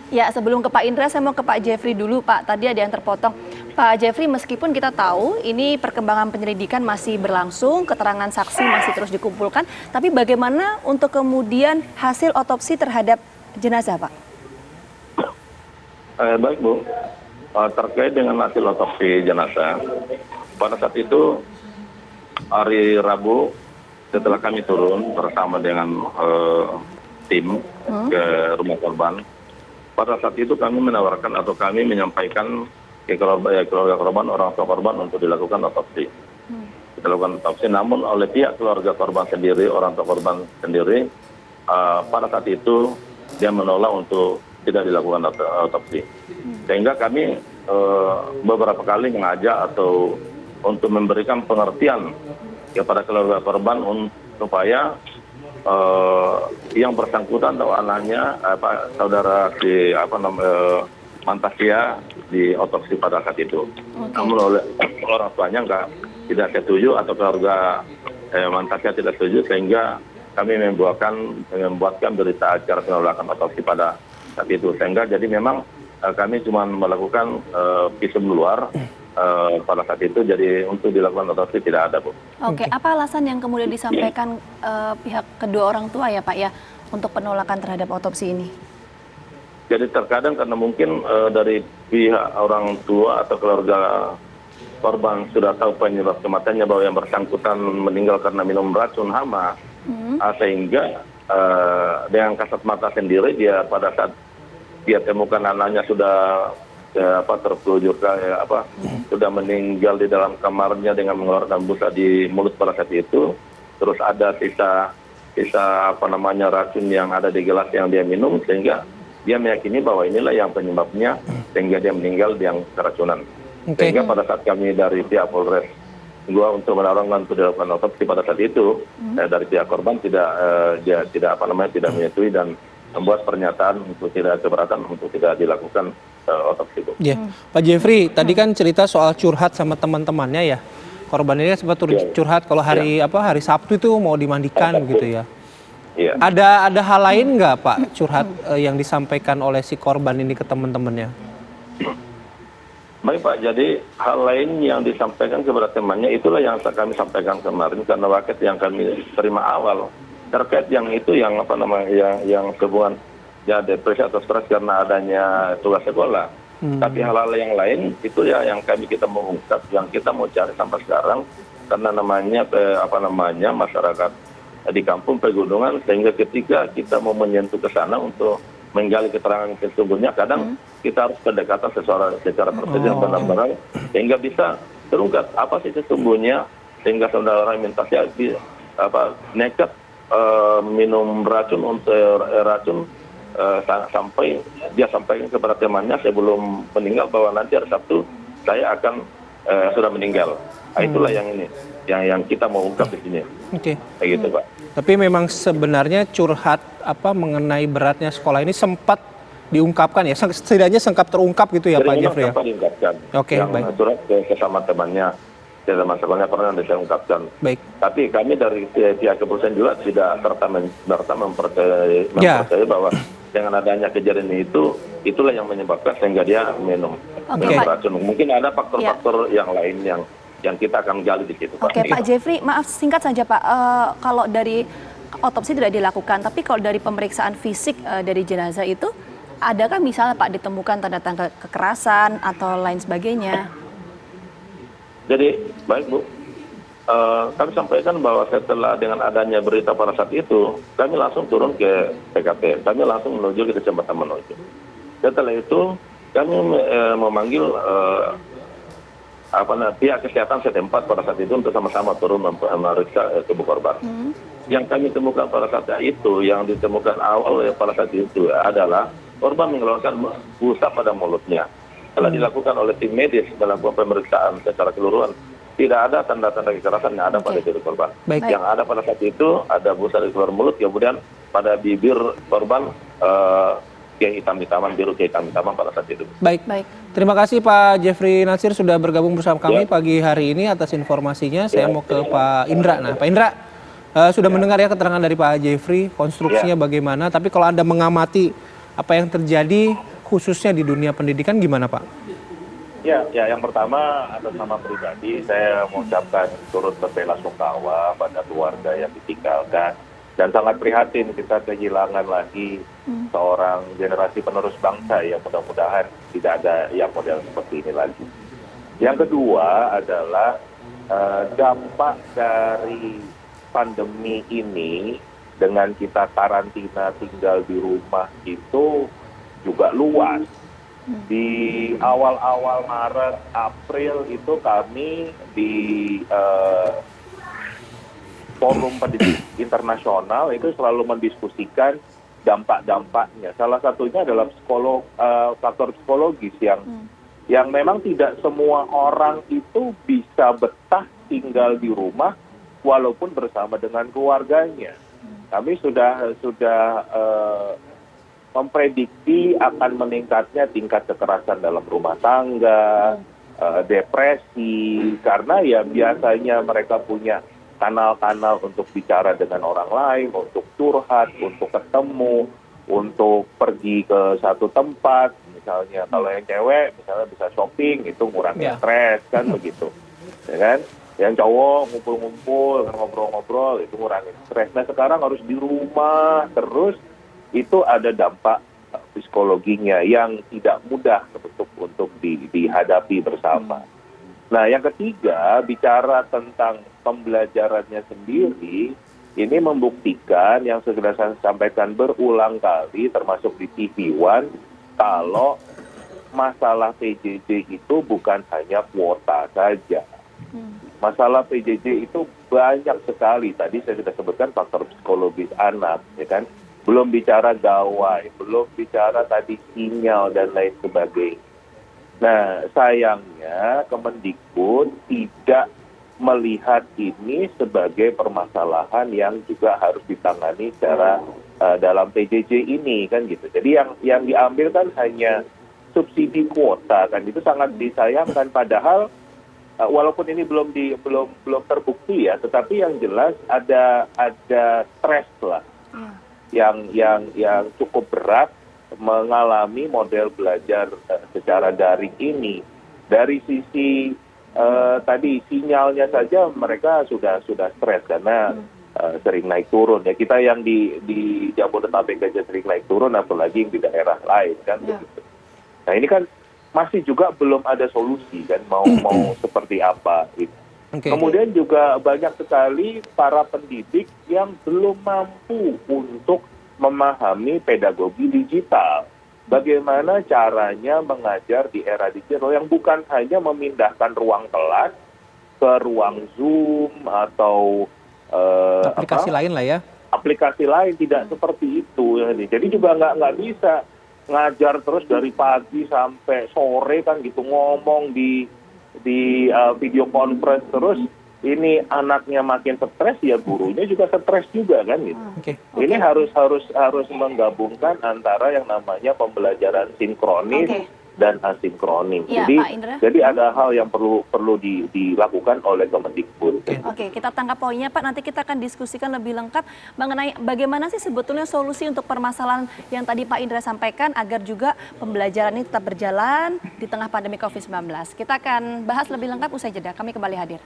Ya, sebelum ke Pak Indra, saya mau ke Pak Jeffrey dulu, Pak. Tadi ada yang terpotong. Pak Jeffrey, meskipun kita tahu ini perkembangan penyelidikan masih berlangsung, keterangan saksi masih terus dikumpulkan, tapi bagaimana untuk kemudian hasil otopsi terhadap jenazah, Pak? Baik, Bu. Terkait dengan hasil otopsi jenazah, pada saat itu hari Rabu setelah kami turun bersama dengan tim ke rumah korban, pada saat itu kami menawarkan atau kami menyampaikan ke keluarga korban, orang tua korban untuk dilakukan otopsi. Dilakukan otopsi, namun oleh pihak keluarga korban sendiri, orang tua korban sendiri, pada saat itu dia menolak untuk tidak dilakukan otopsi. Sehingga kami beberapa kali mengajak atau untuk memberikan pengertian kepada keluarga korban supaya yang bersangkutan atau anaknya saudara si Mantasya di otopsi pada saat itu. Namun oleh orang tuanya tidak setuju atau keluarga Mantasya tidak setuju, sehingga kami membuatkan berita acara penolakan otopsi pada saat itu. Sehingga jadi memang kami cuma melakukan visum luar pada saat itu, jadi untuk dilakukan otopsi tidak ada, Bu. Oke, apa alasan yang kemudian disampaikan pihak kedua orang tua ya Pak ya untuk penolakan terhadap otopsi ini? Jadi terkadang karena mungkin dari pihak orang tua atau keluarga korban sudah tahu penyebab kematiannya bahwa yang bersangkutan meninggal karena minum racun hama, sehingga dengan kasat mata sendiri dia pada saat dia temukan anaknya sudah terpelujur sudah meninggal di dalam kamarnya dengan mengeluarkan busa di mulut pada saat itu, terus ada sisa racun yang ada di gelas yang dia minum, sehingga dia meyakini bahwa inilah yang penyebabnya sehingga dia meninggal yang keracunan. Sehingga pada saat kami dari pihak Polres Goa untuk menawarkan untuk dilakukan otopsi pada saat itu, dari pihak korban tidak menyetujui dan membuat pernyataan untuk tidak keberatan untuk tidak dilakukan otopsi. Pak Jeffrey, tadi kan cerita soal curhat sama teman-temannya ya. Korban ini sempat curhat kalau hari Sabtu itu mau dimandikan gitu ya. Ada hal lain nggak Pak curhat yang disampaikan oleh si korban ini ke teman-temannya? Baik Pak, jadi hal lain yang disampaikan kepada temannya itulah yang kami sampaikan kemarin, karena waket yang kami terima awal terkait yang itu yang hubungan depresi atau stres karena adanya tugas sekolah. Tapi hal-hal yang lain itu ya yang kita mau ungkap, yang kita mau cari sampai sekarang, karena namanya masyarakat di kampung pegunungan, sehingga ketika kita mau menyentuh ke sana untuk menggali keterangan sesungguhnya, kadang kita harus pendekatan secara terpedaya benar-benar sehingga bisa terungkap apa sih sesungguhnya, sehingga saudara Mantasya nekat minum racun sampai dia sampaikan kepada temannya sebelum meninggal bahwa nanti hari Sabtu saya akan sudah meninggal. Itulah yang kita mau ungkap di sini. Kayak gitu Pak. Tapi memang sebenarnya curhat mengenai beratnya sekolah ini sempat diungkapkan ya, setidaknya sempat terungkap gitu ya. Jadi Pak Jeffrey ya. Sempat diungkapkan. Baik. Surat sesama temannya. Teman sekolahnya pernah saya ungkapkan. Baik. Tapi kami dari pihak kepolisian juga tidak serta mempercayai bahwa dengan adanya kejadian itulah yang menyebabkan sehingga dia minum racun. Mungkin ada faktor-faktor yang lain yang kita akan gali di situ. Pak Jeffrey, maaf singkat saja Pak. Kalau dari otopsi tidak dilakukan, tapi kalau dari pemeriksaan fisik dari jenazah itu, adakah misalnya Pak ditemukan tanda-tanda kekerasan atau lain sebagainya? Jadi baik Bu, kami sampaikan bahwa setelah dengan adanya berita pada saat itu, kami langsung turun ke TKP, kami langsung menuju ke Kecamatan Manojo. Setelah itu kami memanggil pihak kesehatan setempat pada saat itu untuk sama-sama turun memeriksa tubuh korban. Yang kami temukan pada saat itu, yang ditemukan awal pada saat itu adalah korban mengeluarkan busa pada mulutnya. Setelah dilakukan oleh tim medis melakukan pemeriksaan secara keseluruhan, tidak ada tanda-tanda kekerasan yang ada pada diri korban. Yang ada pada saat itu ada busa di keluar mulut, kemudian pada bibir korban kehitam-hitaman, biru kehitam-hitaman pada saat itu. Baik. Terima kasih Pak Jeffrey Natsir sudah bergabung bersama kami pagi hari ini atas informasinya. Saya mau ke Pak Indra. Nah Pak Indra, sudah mendengar ya keterangan dari Pak Jeffrey, konstruksinya bagaimana, tapi kalau Anda mengamati apa yang terjadi, khususnya di dunia pendidikan gimana Pak? Ya, yang pertama atas nama pribadi saya mengucapkan turut berbelasungkawa pada keluarga yang ditinggalkan dan sangat prihatin kita kehilangan lagi seorang generasi penerus bangsa yang mudah-mudahan tidak ada yang model seperti ini lagi. Yang kedua adalah dampak dari pandemi ini dengan kita karantina tinggal di rumah itu juga luas. Di awal-awal Maret, April itu kami di forum pendidik internasional itu selalu mendiskusikan dampak-dampaknya. Salah satunya adalah faktor psikologis yang memang tidak semua orang itu bisa betah tinggal di rumah walaupun bersama dengan keluarganya. Kami sudah memprediksi akan meningkatnya tingkat kekerasan dalam rumah tangga, depresi, karena ya biasanya mereka punya kanal-kanal untuk bicara dengan orang lain, untuk curhat, untuk ketemu, untuk pergi ke satu tempat, misalnya kalau yang cewek misalnya bisa shopping, itu ngurangin stres, kan begitu, ya kan? Yang cowok ngumpul-ngumpul, ngobrol-ngobrol, itu ngurangin stres. Nah sekarang harus di rumah terus, itu ada dampak psikologinya yang tidak mudah untuk dihadapi bersama. Nah, yang ketiga, bicara tentang pembelajarannya sendiri, ini membuktikan yang sudah saya sampaikan berulang kali, termasuk di TV One, kalau masalah PJJ itu bukan hanya kuota saja. Masalah PJJ itu banyak sekali. Tadi saya sudah sebutkan faktor psikologis anak, ya kan? Belum bicara gawai, belum bicara tadi sinyal dan lain sebagainya. Nah, sayangnya Kemendikbud tidak melihat ini sebagai permasalahan yang juga harus ditangani secara dalam PJJ ini, kan gitu. Jadi yang diambil kan hanya subsidi kuota, kan itu sangat disayangkan. Padahal walaupun ini belum terbukti ya, tetapi yang jelas ada stres lah. Yang cukup berat mengalami model belajar secara daring ini. Dari sisi tadi sinyalnya saja mereka sudah stres karena sering naik turun. Ya kita yang di Jabodetabek aja sering naik turun, apalagi yang di daerah lain, kan begitu. Nah ini kan masih juga belum ada solusi kan mau seperti apa gitu. Kemudian juga banyak sekali para pendidik yang belum mampu untuk memahami pedagogi digital. Bagaimana caranya mengajar di era digital yang bukan hanya memindahkan ruang kelas ke ruang Zoom atau aplikasi lain lah ya. Aplikasi lain, tidak seperti itu. Jadi juga nggak bisa ngajar terus dari pagi sampai sore kan gitu, ngomong di video conference terus, ini anaknya makin stres ya gurunya juga stres juga kan gitu. Ini harus menggabungkan antara yang namanya pembelajaran sinkronis dan asinkronis. Ya, jadi ada hal yang perlu dilakukan oleh Kemendikbud. Oke, kita tangkap poinnya Pak. Nanti kita akan diskusikan lebih lengkap mengenai bagaimana sih sebetulnya solusi untuk permasalahan yang tadi Pak Indra sampaikan agar juga pembelajaran ini tetap berjalan di tengah pandemi COVID-19. Kita akan bahas lebih lengkap usai jeda. Kami kembali hadir.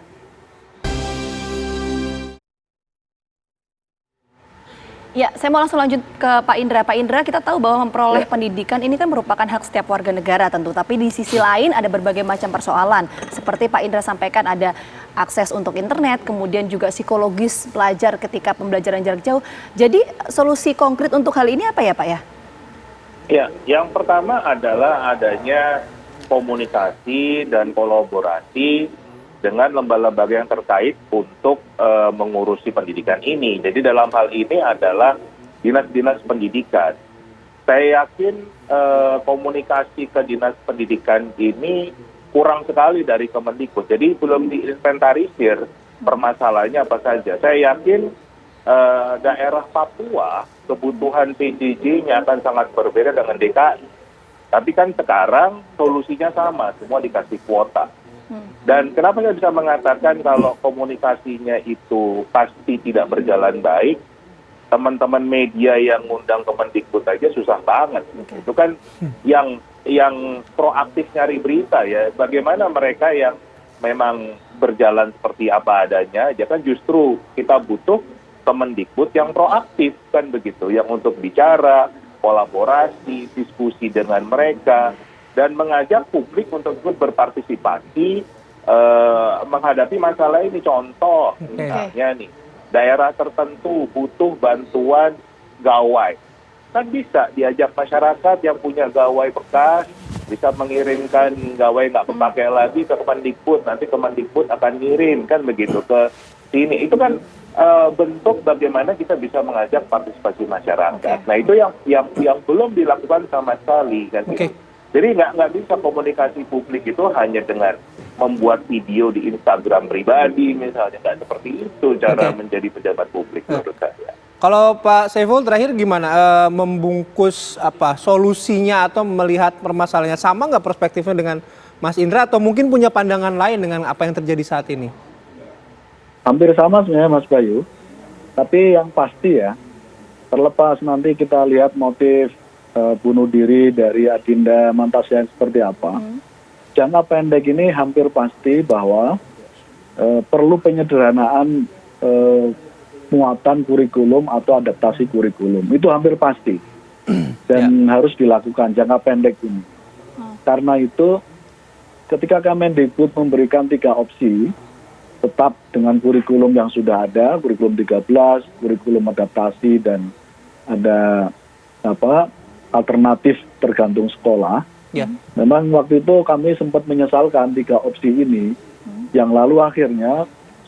Ya, saya mau langsung lanjut ke Pak Indra. Pak Indra, kita tahu bahwa memperoleh pendidikan ini kan merupakan hak setiap warga negara tentu. Tapi di sisi lain ada berbagai macam persoalan. Seperti Pak Indra sampaikan ada akses untuk internet, kemudian juga psikologis pelajar ketika pembelajaran jarak jauh. Jadi solusi konkret untuk hal ini apa ya Pak ya? Ya, yang pertama adalah adanya komunikasi dan kolaborasi dengan lembaga-lembaga yang terkait untuk mengurusi pendidikan ini. Jadi dalam hal ini adalah dinas-dinas pendidikan. Saya yakin komunikasi ke dinas pendidikan ini kurang sekali dari Kemendikbud. Jadi belum diinventarisir permasalahannya apa saja. Saya yakin daerah Papua kebutuhan PJJ-nya akan sangat berbeda dengan DKI. Tapi kan sekarang solusinya sama, semua dikasih kuota. Dan kenapa saya bisa mengatakan kalau komunikasinya itu pasti tidak berjalan baik? teman-teman media yang ngundang Kemendikbud aja susah banget. Itu kan yang proaktif nyari berita ya. Bagaimana mereka yang memang berjalan seperti apa adanya aja kan justru kita butuh Kemendikbud yang proaktif kan begitu, yang untuk bicara, kolaborasi, diskusi dengan mereka dan mengajak publik untuk ikut berpartisipasi menghadapi masalah ini. Contoh misalnya nih, daerah tertentu butuh bantuan gawai. Kan bisa diajak masyarakat yang punya gawai bekas, bisa mengirimkan gawai nggak kepakai lagi ke Kemendikbud. Nanti Kemendikbud akan ngirim kan begitu ke sini. Itu kan bentuk bagaimana kita bisa mengajak partisipasi masyarakat. Nah itu yang belum dilakukan sama sekali kan. Jadi nggak bisa komunikasi publik itu hanya dengan membuat video di Instagram pribadi misalnya, nggak seperti itu cara menjadi pejabat publik menurut saya. Kalau Pak Saiful terakhir gimana membungkus solusinya atau melihat permasalahannya, sama nggak perspektifnya dengan Mas Indra atau mungkin punya pandangan lain dengan apa yang terjadi saat ini? Hampir sama sebenarnya Mas Bayu, tapi yang pasti ya, terlepas nanti kita lihat motif bunuh diri dari Adinda Mantasya seperti apa, jangka pendek ini hampir pasti bahwa perlu penyederhanaan muatan kurikulum atau adaptasi kurikulum. Itu hampir pasti dan harus dilakukan jangka pendek ini. Karena itu ketika Kemendikbud memberikan 3 opsi, tetap dengan kurikulum yang sudah ada, kurikulum 13, kurikulum adaptasi, dan ada alternatif tergantung sekolah. Memang waktu itu kami sempat menyesalkan 3 opsi ini, yang lalu akhirnya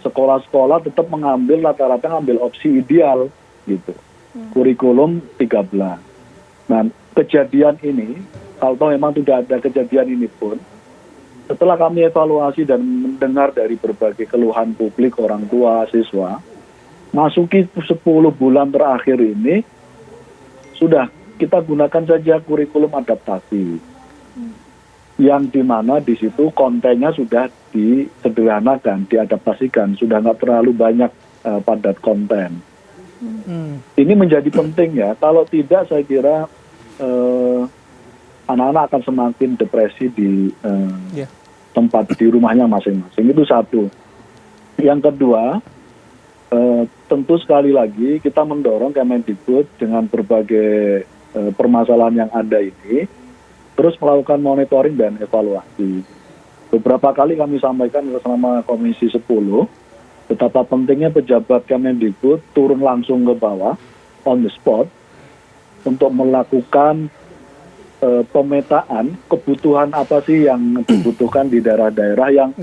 sekolah-sekolah tetap mengambil rata-rata ngambil opsi ideal gitu, kurikulum 13. Nah kejadian ini, kalau memang tidak ada kejadian ini pun, setelah kami evaluasi dan mendengar dari berbagai keluhan publik, orang tua, siswa, masuki 10 bulan terakhir ini, sudah kita gunakan saja kurikulum adaptasi. Yang dimana di situ kontennya sudah disederhanakan, diadaptasikan, sudah nggak terlalu banyak padat konten. Ini menjadi penting ya, kalau tidak saya kira anak-anak akan semakin depresi di tempat di rumahnya masing-masing. Itu satu. Yang kedua, tentu sekali lagi kita mendorong Kemendikbud dengan berbagai permasalahan yang ada ini terus melakukan monitoring dan evaluasi. Beberapa kali kami sampaikan bersama Komisi 10 betapa pentingnya pejabat Kemendikbud turun langsung ke bawah on the spot untuk melakukan pemetaan kebutuhan apa sih yang dibutuhkan di daerah-daerah yang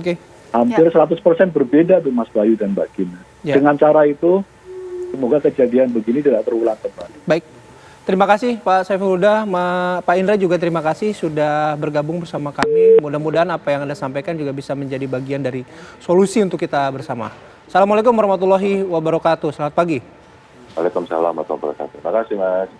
hampir 100% berbeda tuh Mas Bayu dan Mbak Gina. Dengan cara itu semoga kejadian begini tidak terulang kembali. Baik, terima kasih Pak Saiful Huda, Pak Indra juga terima kasih sudah bergabung bersama kami. Mudah-mudahan apa yang Anda sampaikan juga bisa menjadi bagian dari solusi untuk kita bersama. Assalamualaikum warahmatullahi wabarakatuh. Selamat pagi. Waalaikumsalam warahmatullahi wabarakatuh. Terima kasih Mas.